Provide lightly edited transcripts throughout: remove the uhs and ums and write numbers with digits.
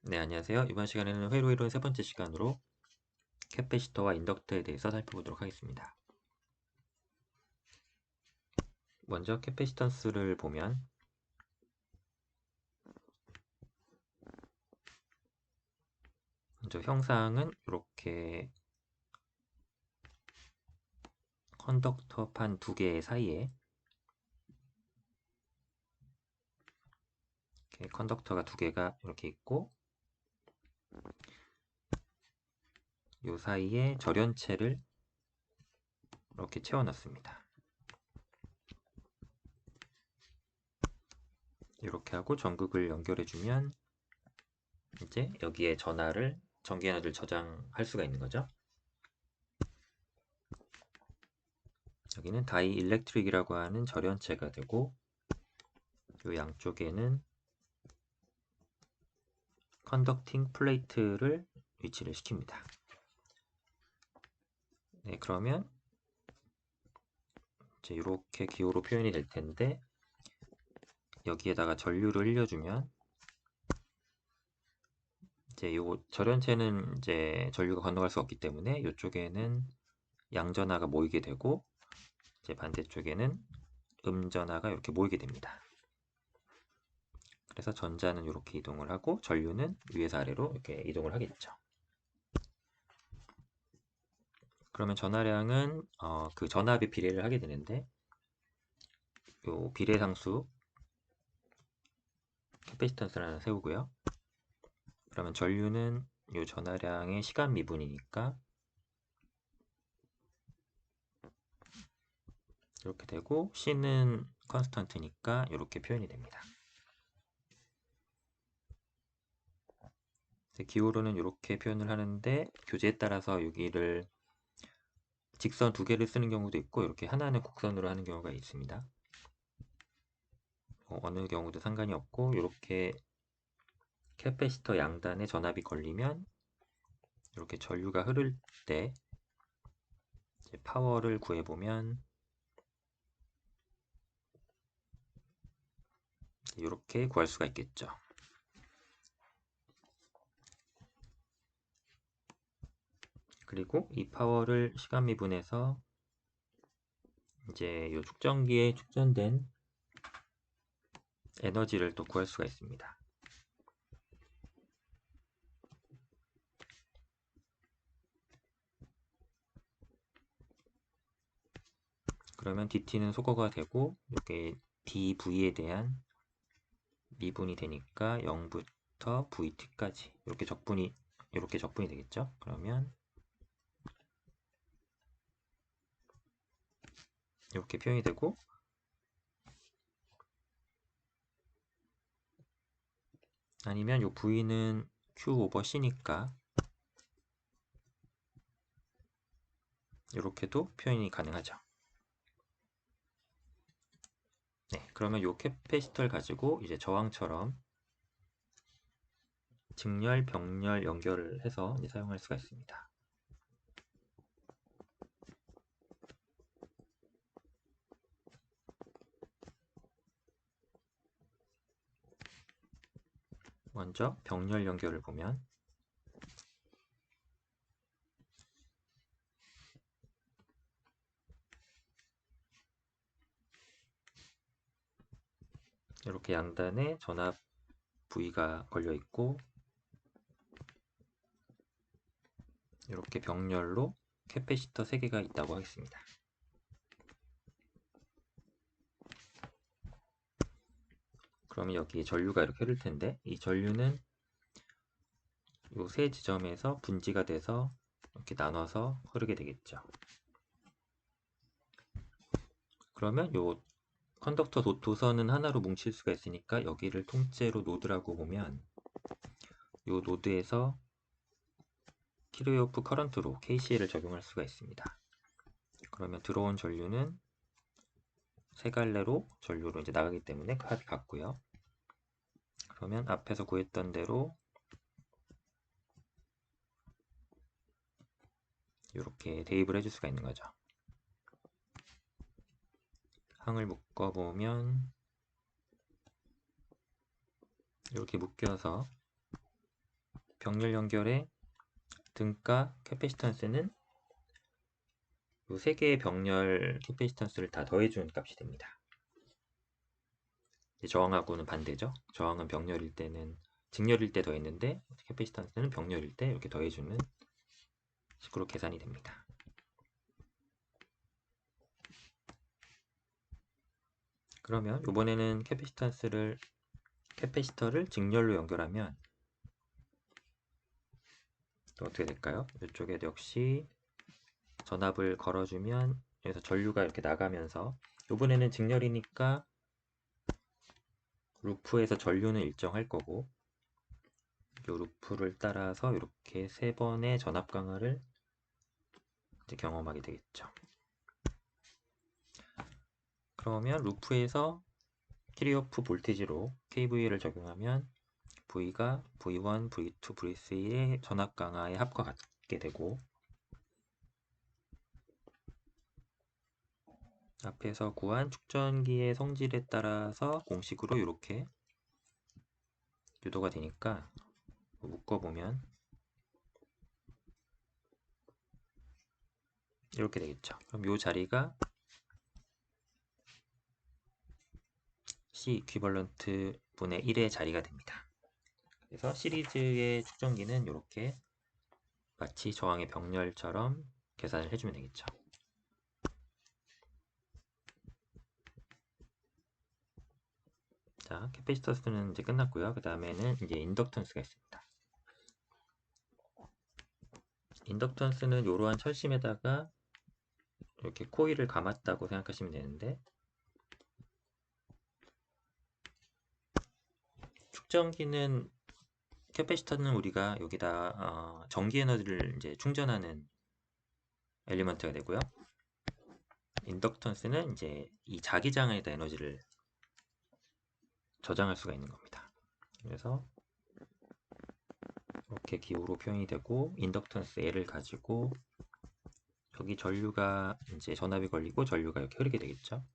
네, 안녕하세요. 이번 시간에는 회로 이론 세 번째 시간으로 캐패시터와 인덕터에 대해서 살펴보도록 하겠습니다. 먼저 캐패시턴스를 보면 먼저 형상은 이렇게 컨덕터판 두 개 사이에 이렇게 컨덕터가 두 개가 이렇게 있고 이 사이에 절연체를 이렇게 채워넣습니다. 이렇게 하고 전극을 연결해주면 이제 여기에 전하를 전기 에너지를 저장할 수가 있는 거죠. 여기는 다이 일렉트릭이라고 하는 절연체가 되고 이 양쪽에는 컨덕팅 플레이트를 위치를 시킵니다. 네, 그러면 이제 이렇게 기호로 표현이 될 텐데 여기에다가 전류를 흘려주면 이제 요 절연체는 이제 전류가 건너갈 수 없기 때문에 이쪽에는 양전하가 모이게 되고 이제 반대쪽에는 음전하가 이렇게 모이게 됩니다. 그래서 전자는 이렇게 이동을 하고 전류는 위에서 아래로 이렇게 이동을 하겠죠. 그러면 전하량은 그 전압의 비례를 하게 되는데 요 비례상수 캐패시턴스를 하나 세우고요. 그러면 전류는 요 전하량의 시간 미분이니까 이렇게 되고 C는 컨스턴트니까 이렇게 표현이 됩니다. 기호로는 이렇게 표현을 하는데 교재에 따라서 여기를 직선 두 개를 쓰는 경우도 있고 이렇게 하나는 곡선으로 하는 경우가 있습니다. 어느 경우도 상관이 없고 이렇게 캐패시터 양단에 전압이 걸리면 이렇게 전류가 흐를 때 이제 파워를 구해보면 이렇게 구할 수가 있겠죠. 그리고 이 파워를 시간 미분해서 이제 이 축전기에 축전된 에너지를 또 구할 수가 있습니다. 그러면 dt는 소거가 되고 이렇게 dv에 대한 미분이 되니까 0부터 vt까지 이렇게 적분이 되겠죠. 그러면 이렇게 표현이 되고 아니면 이 v는 q 오버 c니까 이렇게도 표현이 가능하죠. 네, 그러면 이 캐패시터를 가지고 이제 저항처럼 직렬, 병렬 연결을 해서 사용할 수가 있습니다. 먼저 병렬 연결을 보면 이렇게 양단에 전압 V가 걸려 있고 이렇게 병렬로 캐패시터 3개가 있다고 하겠습니다. 그러면 여기 전류가 이렇게 흐를 텐데 이 전류는 이 세 지점에서 분지가 돼서 이렇게 나눠서 흐르게 되겠죠. 그러면 이 컨덕터 도선은 하나로 뭉칠 수가 있으니까 여기를 통째로 노드라고 보면 이 노드에서 키르요프 커런트로 KCL을 적용할 수가 있습니다. 그러면 들어온 전류는 세 갈래로 전류로 이제 나가기 때문에 합이 같고요. 그러면 앞에서 구했던 대로 이렇게 대입을 해줄 수가 있는 거죠. 항을 묶어보면 이렇게 묶여서 병렬 연결의 등가 캐패시턴스는 이 세 개의 병렬 캐패시턴스를 다 더해주는 값이 됩니다. 저항하고는 반대죠. 저항은 병렬일 때는 직렬일 때 더했는데 캐패시턴스는 병렬일 때 이렇게 더해주는 식으로 계산이 됩니다. 그러면 이번에는 캐패시터를 직렬로 연결하면 또 어떻게 될까요? 이쪽에도 역시 전압을 걸어주면 여기서 전류가 이렇게 나가면서 이번에는 직렬이니까 루프에서 전류는 일정할 거고 이 루프를 따라서 이렇게 세 번의 전압 강화를 이제 경험하게 되겠죠. 그러면 루프에서 키르호프 볼테지로 KVL을 적용하면 V가 V1, V2, V3의 전압 강화의 합과 같게 되고 앞에서 구한 축전기의 성질에 따라서 공식으로 이렇게 유도가 되니까 묶어보면 이렇게 되겠죠. 그럼 이 자리가 C 이퀴벌런트 분의 1의 자리가 됩니다. 그래서 시리즈의 축전기는 이렇게 마치 저항의 병렬처럼 계산을 해주면 되겠죠. 자, 캐패시터스는 이제 끝났고요. 그 다음에는 이제 인덕턴스가 있습니다. 인덕턴스는 이러한 철심에다가 이렇게 코일을 감았다고 생각하시면 되는데 축전기는 캐패시터는 우리가 여기다 전기 에너지를 이제 충전하는 엘리먼트가 되고요. 인덕턴스는 이제 이 자기장에다 에너지를 저장할 수가 있는 겁니다. 그래서 이렇게 기호로 표현이 되고 인덕턴스 L을 가지고 여기 전류가 이제 전압이 걸리고 전류가 이렇게 흐르게 되겠죠.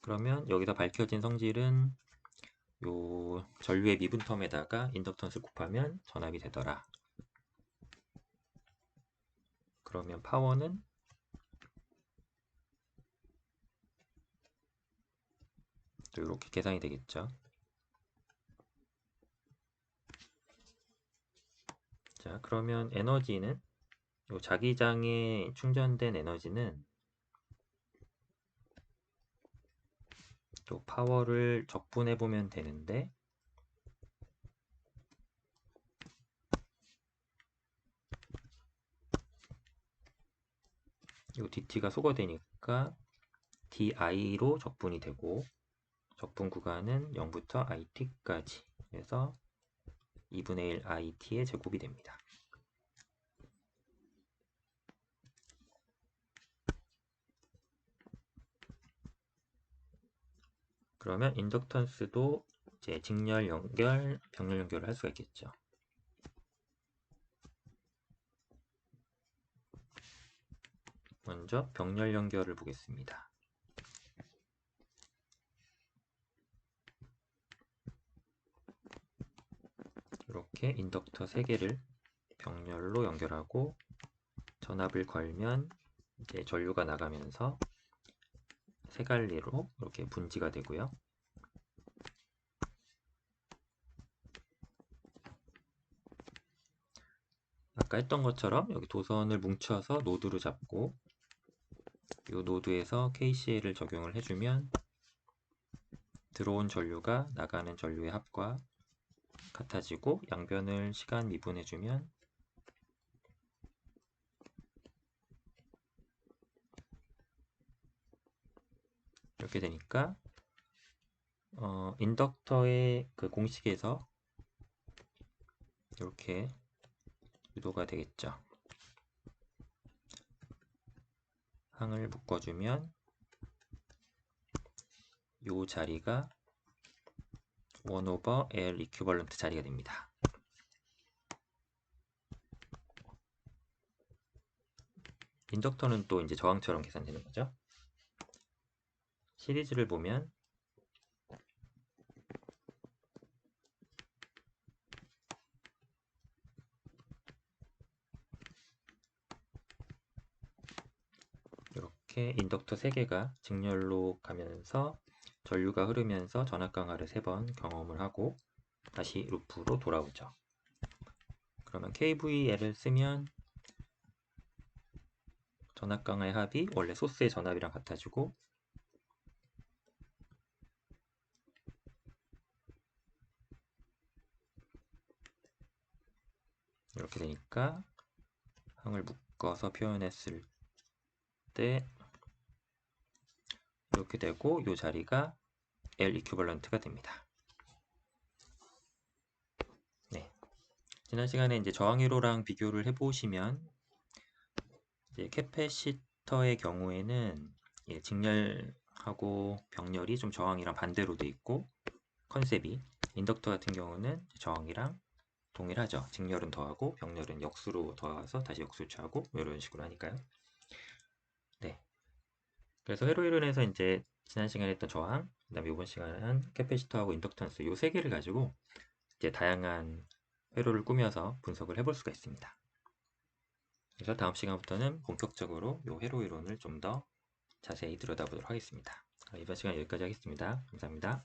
그러면 여기서 밝혀진 성질은 요 전류의 미분텀에다가 인덕턴스 곱하면 전압이 되더라. 그러면 파워는 또 이렇게 계산이 되겠죠. 자, 그러면 에너지는 요 자기장에 충전된 에너지는 또 파워를 적분해 보면 되는데 요 dt가 소거되니까 di로 적분이 되고 적분 구간은 0부터 it까지 그래서 2분의 1 it의 제곱이 됩니다. 그러면 인덕턴스도 이제 직렬 연결, 병렬 연결을 할 수가 있겠죠. 먼저 병렬 연결을 보겠습니다. 이렇게 인덕터 3개를 병렬로 연결하고 전압을 걸면 이제 전류가 나가면서 세 갈래로 이렇게 분지가 되고요. 아까 했던 것처럼 여기 도선을 뭉쳐서 노드로 잡고 이 노드에서 KCL을 적용을 해주면 들어온 전류가 나가는 전류의 합과 같아지고 양변을 시간 미분해주면 이렇게 되니까 인덕터의 그 공식에서 이렇게 유도가 되겠죠. 항을 묶어주면 이 자리가 1/L 이퀴벌런트 자리가 됩니다. 인덕터는 또 이제 저항처럼 계산되는 거죠. 시리즈를 보면 이렇게 인덕터 3개가 직렬로 가면서 전류가 흐르면서 전압 강화를 3번 경험을 하고 다시 루프로 돌아오죠. 그러면 KVL을 쓰면 전압 강화의 합이 원래 소스의 전압이랑 같아지고 이렇게 되니까 항을 묶어서 표현했을 때 이렇게 되고 이 자리가 L 이퀴벌런트가 됩니다. 네. 지난 시간에 이제 저항 회로랑 비교를 해보시면 이제 캐패시터의 경우에는 직렬하고 병렬이 좀 저항이랑 반대로 돼 있고 컨셉이 인덕터 같은 경우는 저항이랑 동일하죠. 직렬은 더하고 병렬은 역수로 더해서 다시 역수를 취하고 이런 식으로 하니까요. 네. 그래서 회로 이론에서 이제 지난 시간에 했던 저항, 그다음에 이번 시간은 캐패시터하고 인덕턴스 이 세 개를 가지고 이제 다양한 회로를 꾸며서 분석을 해볼 수가 있습니다. 그래서 다음 시간부터는 본격적으로 이 회로 이론을 좀 더 자세히 들여다보도록 하겠습니다. 이번 시간 여기까지 하겠습니다. 감사합니다.